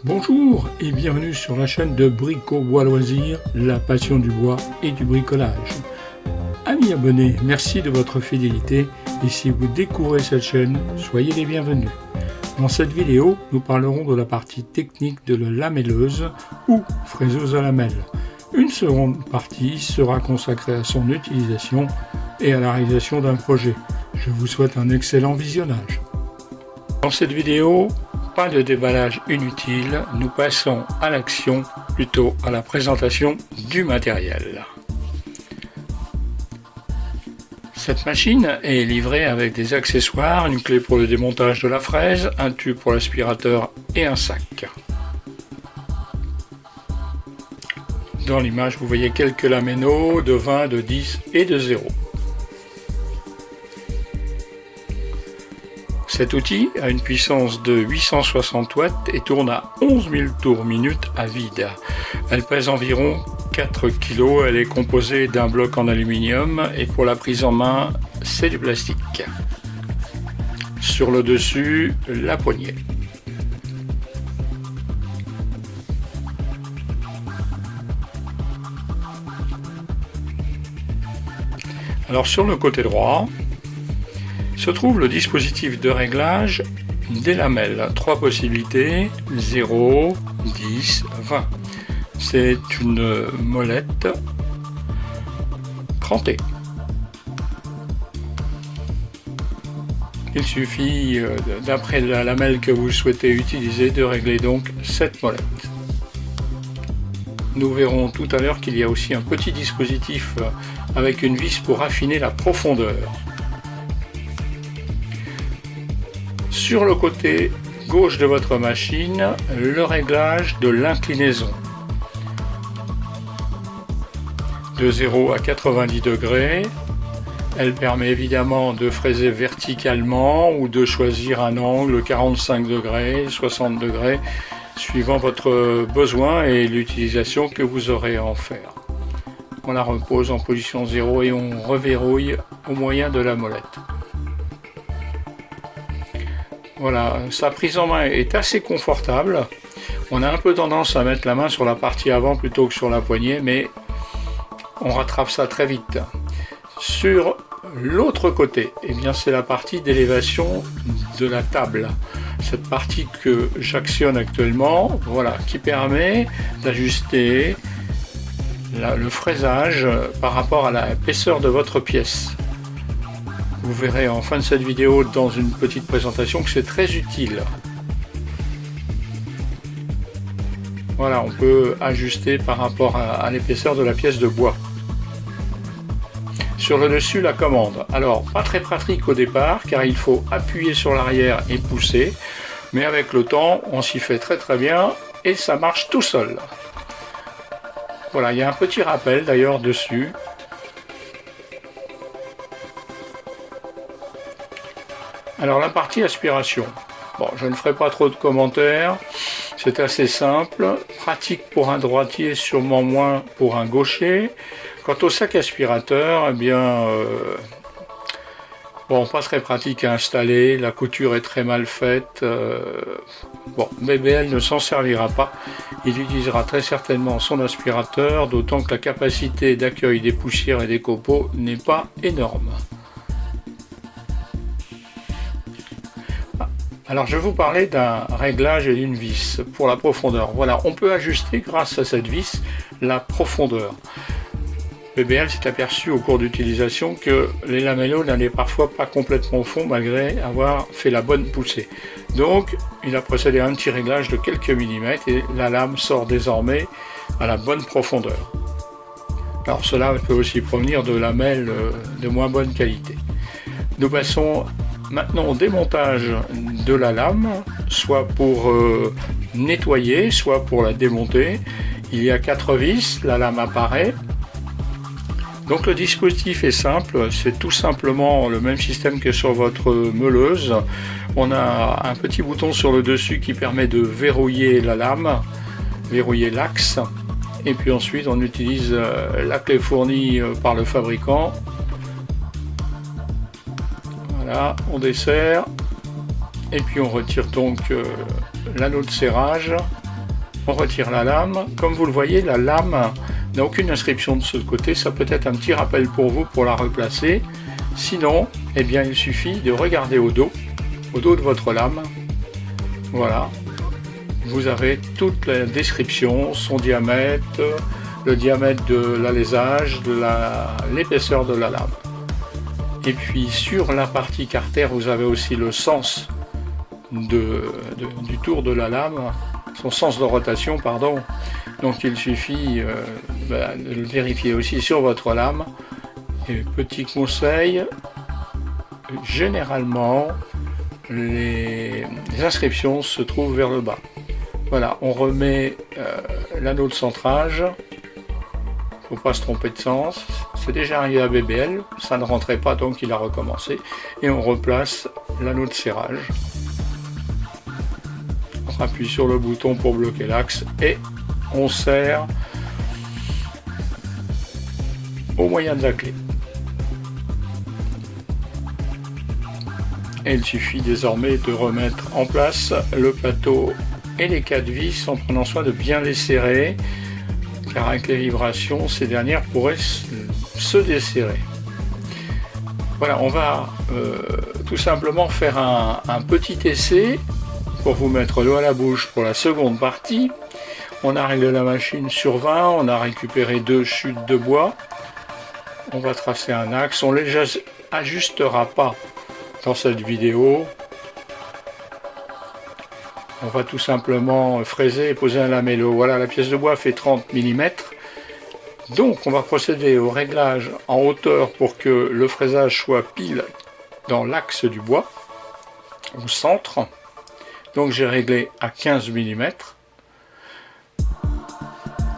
Bonjour et bienvenue sur la chaîne de Brico Bois Loisirs, la passion du bois et du bricolage. Amis abonnés, merci de votre fidélité et si vous découvrez cette chaîne, soyez les bienvenus. Dans cette vidéo, nous parlerons de la partie technique de la lamelleuse ou fraiseuse à lamelles. Une seconde partie sera consacrée à son utilisation et à la réalisation d'un projet. Je vous souhaite un excellent visionnage. Dans cette vidéo, pas de déballage inutile, nous passons à l'action, plutôt à la présentation du matériel. Cette machine est livrée avec des accessoires, une clé pour le démontage de la fraise, un tube pour l'aspirateur et un sac. Dans l'image, vous voyez quelques laménos de 20, de 10 et de 0. Cet outil a une puissance de 860 watts et tourne à 11 000 tours minute à vide. Elle pèse environ 4 kg, elle est composée d'un bloc en aluminium et pour la prise en main, c'est du plastique. Sur le dessus, la poignée. Alors sur le côté droit, se trouve le dispositif de réglage des lamelles. 3 possibilités, 0, 10, 20. C'est une molette crantée. Il suffit, d'après la lamelle que vous souhaitez utiliser, de régler donc cette molette. Nous verrons tout à l'heure qu'il y a aussi un petit dispositif avec une vis pour affiner la profondeur. Sur le côté gauche de votre machine, le réglage de l'inclinaison. De 0 à 90 degrés. Elle permet évidemment de fraiser verticalement ou de choisir un angle 45 degrés, 60 degrés, suivant votre besoin et l'utilisation que vous aurez à en faire. On la repose en position 0 et on reverrouille au moyen de la molette. Voilà, sa prise en main est assez confortable. On a un peu tendance à mettre la main sur la partie avant plutôt que sur la poignée, mais on rattrape ça très vite. Sur l'autre côté, eh bien c'est la partie d'élévation de la table. Cette partie que j'actionne actuellement, voilà, qui permet d'ajuster le fraisage par rapport à l'épaisseur de votre pièce. Vous verrez en fin de cette vidéo dans une petite présentation que c'est très utile. Voilà, on peut ajuster par rapport à l'épaisseur de la pièce de bois. Sur le dessus, la commande. Alors, pas très pratique au départ, car il faut appuyer sur l'arrière et pousser. Mais avec le temps, on s'y fait très bien et ça marche tout seul. Voilà, il y a un petit rappel d'ailleurs dessus. Alors la partie aspiration, bon, je ne ferai pas trop de commentaires, c'est assez simple, pratique pour un droitier, sûrement moins pour un gaucher. Quant au sac aspirateur, eh bien, bon, pas très pratique à installer, la couture est très mal faite, bon, BBL ne s'en servira pas, il utilisera très certainement son aspirateur, d'autant que la capacité d'accueil des poussières et des copeaux n'est pas énorme. Alors je vais vous parler d'un réglage et d'une vis pour la profondeur. Voilà, on peut ajuster grâce à cette vis la profondeur. BBL s'est aperçu au cours d'utilisation que les lamellos n'allaient parfois pas complètement au fond malgré avoir fait la bonne poussée. Donc il a procédé à un petit réglage de quelques millimètres et la lame sort désormais à la bonne profondeur. Alors cela peut aussi provenir de lamelles de moins bonne qualité. Nous passons maintenant au démontage de la lame, soit pour nettoyer, soit pour la démonter. Il y a 4 vis, la lame apparaît. Donc le dispositif est simple, c'est tout simplement le même système que sur votre meuleuse. On a un petit bouton sur le dessus qui permet de verrouiller la lame, verrouiller l'axe. Et puis ensuite on utilise la clé fournie par le fabricant. Voilà, on desserre et puis on retire donc l'anneau de serrage On retire la lame. Comme vous le voyez, la lame n'a aucune inscription de ce côté. Ça peut être un petit rappel pour vous pour la replacer. Sinon, eh bien, il suffit de regarder au dos de votre lame. Voilà. Vous avez toute la description, son diamètre, le diamètre de l'alésage, l'épaisseur de la lame. Et puis sur la partie carter, vous avez aussi le sens du tour de la lame, son sens de rotation, pardon. Donc il suffit de le vérifier aussi sur votre lame. Et petit conseil, généralement les inscriptions se trouvent vers le bas. Voilà, on remet l'anneau de centrage. Faut pas se tromper de sens. C'est déjà arrivé à BBL, ça ne rentrait pas donc il a recommencé. Et on replace l'anneau de serrage. On appuie sur le bouton pour bloquer l'axe et on serre au moyen de la clé. Et il suffit désormais de remettre en place le plateau et les 4 vis en prenant soin de bien les serrer, car avec les vibrations, ces dernières pourraient se desserrer. Voilà, on va tout simplement faire un petit essai pour vous mettre l'eau à la bouche pour la seconde partie. On a réglé la machine sur 20, on a récupéré 2 chutes de bois. On va tracer un axe, on ne les ajustera pas dans cette vidéo. On va tout simplement fraiser et poser un lamello. Voilà, la pièce de bois fait 30 mm. Donc on va procéder au réglage en hauteur pour que le fraisage soit pile dans l'axe du bois, au centre. Donc j'ai réglé à 15 mm.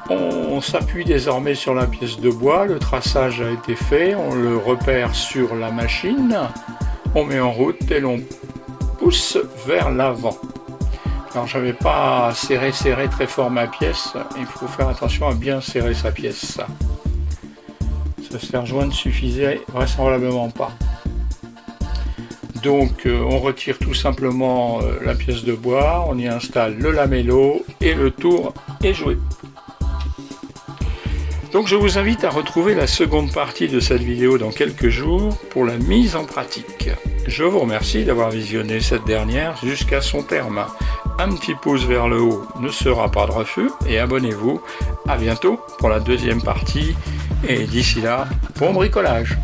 On s'appuie désormais sur la pièce de bois, le traçage a été fait, on le repère sur la machine, on met en route et l'on pousse vers l'avant. Alors je ne vais pas serrer très fort ma pièce, il faut faire attention à bien serrer sa pièce. Ce serre-joint ne suffisait vraisemblablement pas. Donc on retire tout simplement la pièce de bois, on y installe le lamello et le tour est joué. Donc je vous invite à retrouver la seconde partie de cette vidéo dans quelques jours pour la mise en pratique. Je vous remercie d'avoir visionné cette dernière jusqu'à son terme. Un petit pouce vers le haut ne sera pas de refus et abonnez-vous. À bientôt pour la deuxième partie et d'ici là, bon bricolage.